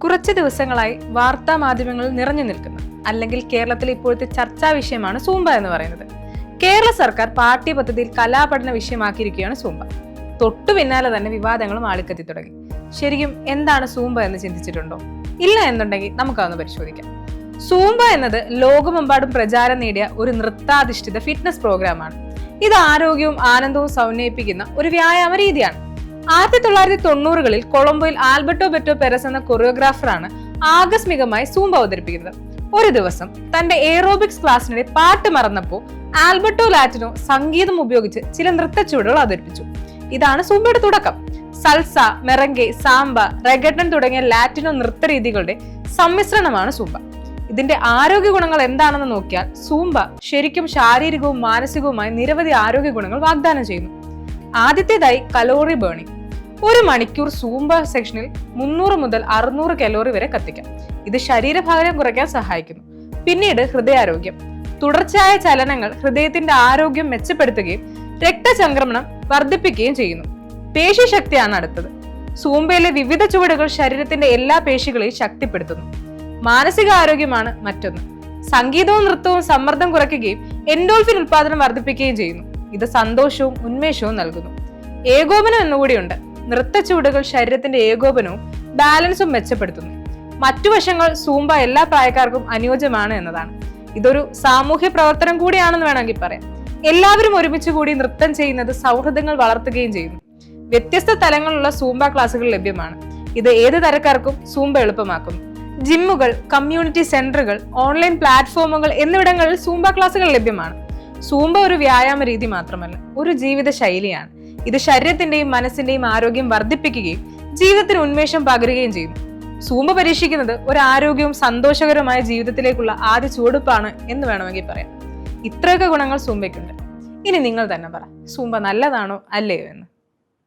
കുറച്ച് ദിവസങ്ങളായി വാർത്താ മാധ്യമങ്ങളിൽ നിറഞ്ഞു നിൽക്കുന്ന അല്ലെങ്കിൽ കേരളത്തിലെ ഇപ്പോഴത്തെ ചർച്ചാ വിഷയമാണ് സൂംബ എന്ന് പറയുന്നത്. കേരള സർക്കാർ പാഠ്യപദ്ധതിയിൽ കലാപഠന വിഷയമാക്കിയിരിക്കുകയാണ് സൂംബ. തൊട്ടു പിന്നാലെ തന്നെ വിവാദങ്ങളും ആളിക്കത്തി തുടങ്ങി. ശരിക്കും എന്താണ് സൂംബ എന്ന് ചിന്തിച്ചിട്ടുണ്ടോ? ഇല്ല എന്നുണ്ടെങ്കിൽ നമുക്കതൊന്ന് പരിശോധിക്കാം. സൂംബ എന്നത് ലോകമെമ്പാടും പ്രചാരം നേടിയ ഒരു നൃത്താധിഷ്ഠിത ഫിറ്റ്നസ് പ്രോഗ്രാമാണ്. ഇത് ആരോഗ്യവും ആനന്ദവും സമന്വയിപ്പിക്കുന്ന ഒരു വ്യായാമ രീതിയാണ്. 1990-കളിൽ കൊളംബോയിൽ ആൽബർട്ടോ ബെറ്റോ പെരസ് എന്ന കൊറിയോഗ്രാഫറാണ് ആകസ്മികമായി സൂംബ അവതരിപ്പിക്കുന്നത്. ഒരു ദിവസം തന്റെ എയറോബിക്സ് ക്ലാസ്സിനിടെ പാട്ട് മറന്നപ്പോൾ ആൽബർട്ടോ ലാറ്റിനോ സംഗീതം ഉപയോഗിച്ച് ചില നൃത്തച്ചുവടുകൾ അവതരിപ്പിച്ചു. ഇതാണ് സൂംബയുടെ തുടക്കം. സൽസ, മെറംഗെ, സാംബ, റെഗട്ടൺ തുടങ്ങിയ ലാറ്റിനോ നൃത്തരീതികളുടെ സമ്മിശ്രണമാണ് സൂംബ. ഇതിന്റെ ആരോഗ്യ ഗുണങ്ങൾ എന്താണെന്ന് നോക്കിയാൽ സൂംബ ശരിക്കും ശാരീരികവും മാനസികവുമായി നിരവധി ആരോഗ്യ ഗുണങ്ങൾ വാഗ്ദാനം ചെയ്യുന്നു. ആദ്യത്തേതായി കലോറി ബേണിംഗ്. 1 മണിക്കൂർ സൂംബ സെക്ഷനിൽ 300 മുതൽ 600 കലോറി വരെ കത്തിക്കാം. ഇത് ശരീരഭാരം കുറയ്ക്കാൻ സഹായിക്കുന്നു. പിന്നീട് ഹൃദയാരോഗ്യം. തുടർച്ചയായ ചലനങ്ങൾ ഹൃദയത്തിന്റെ ആരോഗ്യം മെച്ചപ്പെടുത്തുകയും രക്തചംക്രമണം വർദ്ധിപ്പിക്കുകയും ചെയ്യുന്നു. പേശിശക്തിയാണ് അടുത്തത്. സൂംബയിലെ വിവിധ ചുവടുകൾ ശരീരത്തിന്റെ എല്ലാ പേശികളെയും ശക്തിപ്പെടുത്തുന്നു. മാനസികാരോഗ്യമാണ് മറ്റൊന്ന്. സംഗീതവും നൃത്തവും സമ്മർദ്ദം കുറയ്ക്കുകയും എൻഡോൾഫിൻ ഉൽപാദനം വർദ്ധിപ്പിക്കുകയും ചെയ്യുന്നു. ഇത് സന്തോഷവും ഉന്മേഷവും നൽകുന്നു. ഏകോപനം എന്നുകൂടിയുണ്ട്. നൃത്തച്ചുവടുകൾ ശരീരത്തിന്റെ ഏകോപനവും ബാലൻസും മെച്ചപ്പെടുത്തുന്നു. മറ്റു വശങ്ങൾ സൂംബ എല്ലാ പ്രായക്കാർക്കും അനുയോജ്യമാണ് എന്നതാണ്. ഇതൊരു സാമൂഹ്യ പ്രവർത്തനം കൂടിയാണെന്ന് വേണമെങ്കിൽ പറയാം. എല്ലാവരും ഒരുമിച്ച് കൂടി നൃത്തം ചെയ്യുന്നത് സൗഹൃദങ്ങൾ വളർത്തുകയും ചെയ്യുന്നു. വ്യത്യസ്ത തലങ്ങളിലുള്ള സൂംബ ക്ലാസുകൾ ലഭ്യമാണ്. ഇത് ഏത് തരക്കാർക്കും സൂംബ എളുപ്പമാക്കുന്നു. ജിമ്മുകൾ, കമ്മ്യൂണിറ്റി സെന്ററുകൾ, ഓൺലൈൻ പ്ലാറ്റ്ഫോമുകൾ എന്നിവിടങ്ങളിൽ സൂംബ ക്ലാസുകൾ ലഭ്യമാണ്. സൂംബ ഒരു വ്യായാമ രീതി മാത്രമല്ല, ഒരു ജീവിത ശൈലിയാണ്. ഇത് ശരീരത്തിന്റെയും മനസ്സിന്റെയും ആരോഗ്യം വർദ്ധിപ്പിക്കുകയും ജീവിതത്തിന് ഉന്മേഷം പകരുകയും ചെയ്യുന്നു. സൂംബ പരീക്ഷിക്കുന്നത് ഒരു ആരോഗ്യവും സന്തോഷകരമായ ജീവിതത്തിലേക്കുള്ള ആദ്യ ചുവടുപ്പാണ് എന്ന് വേണമെങ്കിൽ പറയാം. ഇത്രയൊക്കെ ഗുണങ്ങൾ സൂംബയ്ക്കുണ്ട്. ഇനി നിങ്ങൾ തന്നെ പറ, സൂംബ നല്ലതാണോ അല്ലയോ എന്ന്.